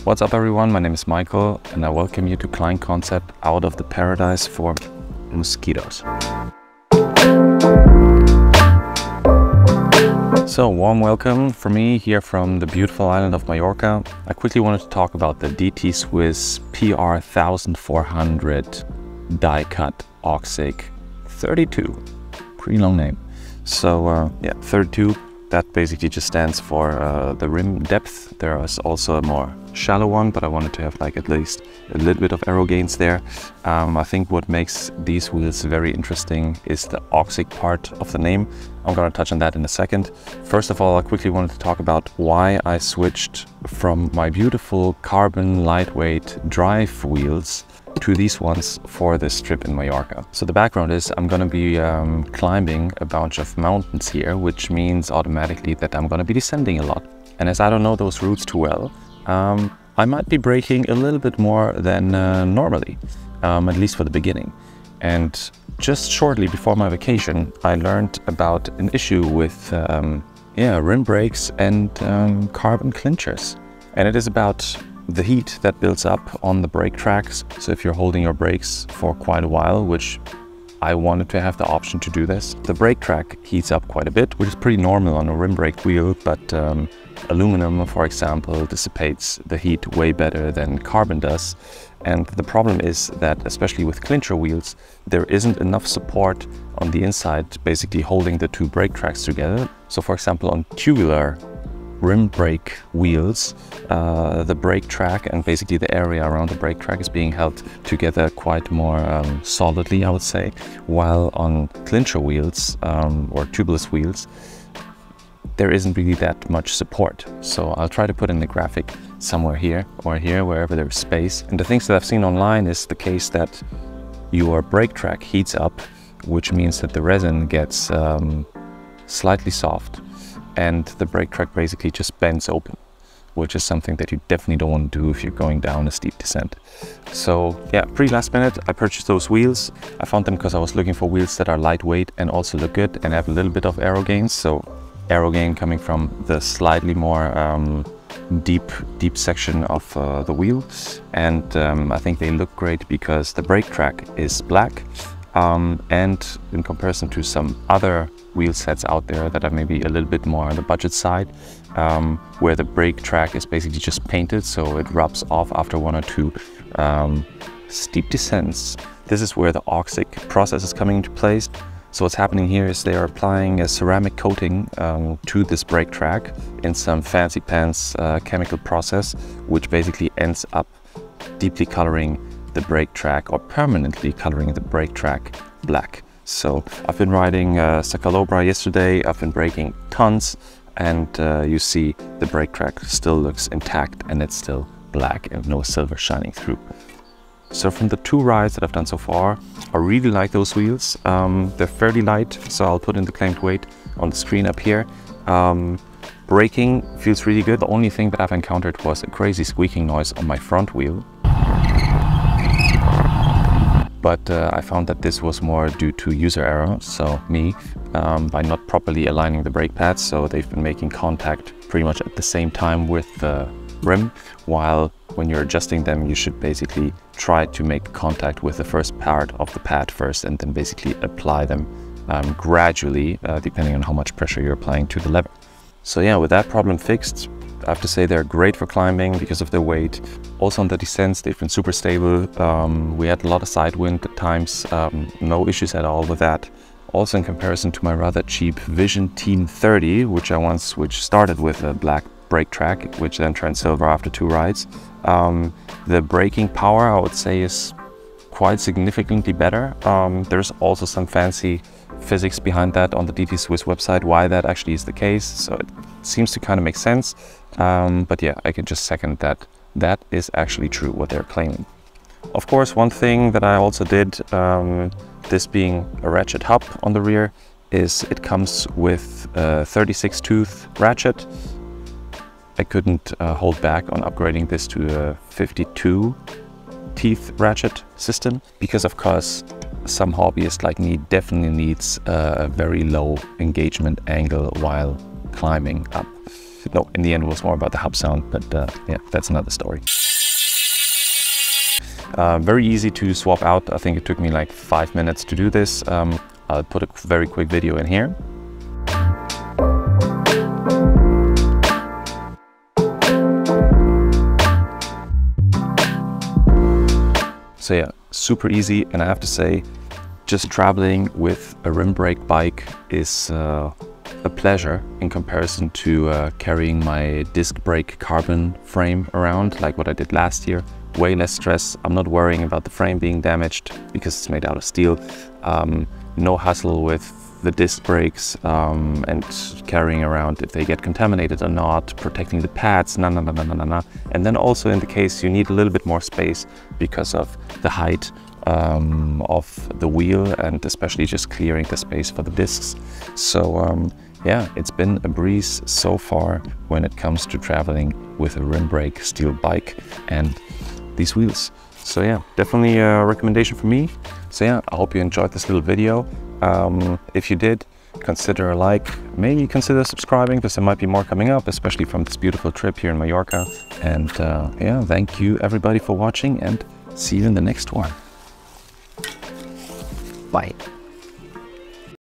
What's up everyone, my name is Michael and I welcome you to Klein Concept out of the paradise for mosquitoes. So warm welcome for me here from the beautiful island of Mallorca. I quickly wanted to talk about the DT Swiss PR 1400 DICUT Oxic 32. Pretty long name. So yeah, 32. That basically just stands for the rim depth. There is also a more shallow one, but I wanted to have like at least a little bit of aero gains there. I think what makes these wheels very interesting is the Oxic part of the name. I'm going to touch on that in a second. First of all, I quickly wanted to talk about why I switched from my beautiful carbon lightweight drive wheels to these ones for this trip in Mallorca. So the background is I'm going to be climbing a bunch of mountains here, which means automatically that I'm going to be descending a lot. And as I don't know those routes too well, I might be braking a little bit more than normally, at least for the beginning. And just shortly before my vacation, I learned about an issue with rim brakes and carbon clinchers. And it is about the heat that builds up on the brake tracks. So if you're holding your brakes for quite a while, which I wanted to have the option to do this, the brake track heats up quite a bit, which is pretty normal on a rim brake wheel, but aluminum, for example, dissipates the heat way better than carbon does. And the problem is that, especially with clincher wheels, there isn't enough support on the inside, basically holding the two brake tracks together. So for example, on tubular rim brake wheels, the brake track and basically the area around the brake track is being held together quite more solidly, I would say, while on clincher wheels or tubeless wheels, there isn't really that much support. So I'll try to put in the graphic somewhere here or here, wherever there's space. And the things that I've seen online is the case that your brake track heats up, which means that the resin gets slightly soft, and the brake track basically just bends open, which is something that you definitely don't want to do if you're going down a steep descent. So yeah, pretty last minute, I purchased those wheels. I found them because I was looking for wheels that are lightweight and also look good and have a little bit of aero gains. So aero gain coming from the slightly more deep section of the wheel. And I think they look great because the brake track is black. And in comparison to some other wheel sets out there that are maybe a little bit more on the budget side, where the brake track is basically just painted, so it rubs off after one or two steep descents. This is where the Oxic process is coming into place. So what's happening here is they are applying a ceramic coating to this brake track in some fancy pants chemical process, which basically ends up deeply coloring the brake track, or permanently coloring the brake track black. So I've been riding Sacalobra yesterday, I've been braking tons, and you see the brake track still looks intact and it's still black and no silver shining through. So from the two rides that I've done so far, I really like those wheels. They're fairly light, so I'll put in the claimed weight on the screen up here. Braking feels really good. The only thing that I've encountered was a crazy squeaking noise on my front wheel. But I found that this was more due to user error, so me, by not properly aligning the brake pads. So they've been making contact pretty much at the same time with the rim, while when you're adjusting them, you should basically try to make contact with the first part of the pad first, and then basically apply them gradually, depending on how much pressure you're applying to the lever. So yeah, with that problem fixed, I have to say they're great for climbing because of their weight. Also on the descents, they've been super stable. We had a lot of side wind at times, no issues at all with that. Also in comparison to my rather cheap Vision Team 30, which started with a black brake track, which then turned silver after two rides. The braking power, I would say, is quite significantly better. There's also some fancy physics behind that on the DT Swiss website, why that actually is the case. So it seems to kind of make sense. But yeah, I can just second that. That is actually true, what they're claiming. Of course, one thing that I also did, this being a ratchet hub on the rear, is it comes with a 36 tooth ratchet. I couldn't hold back on upgrading this to a 52 teeth ratchet system because, of course, some hobbyist like me definitely needs a very low engagement angle while climbing up. no, in the end it was more about the hub sound, but yeah, that's another story. Very easy to swap out. I think it took me like 5 minutes to do this. I'll put a very quick video in here. So yeah, super easy, and I have to say, just traveling with a rim brake bike is a pleasure in comparison to carrying my disc brake carbon frame around like what I did last year. Way less stress. I'm not worrying about the frame being damaged because it's made out of steel. No hassle with the disc brakes and carrying around if they get contaminated or not, protecting the pads, And then also in the case you need a little bit more space because of the height of the wheel, and especially just clearing the space for the discs. So yeah, it's been a breeze so far when it comes to traveling with a rim brake steel bike and these wheels. So yeah, definitely a recommendation for me. So yeah, I hope you enjoyed this little video. If you did, consider a like, maybe consider subscribing because there might be more coming up, especially from this beautiful trip here in Mallorca. And yeah, thank you everybody for watching, and see you in the next one. Bye.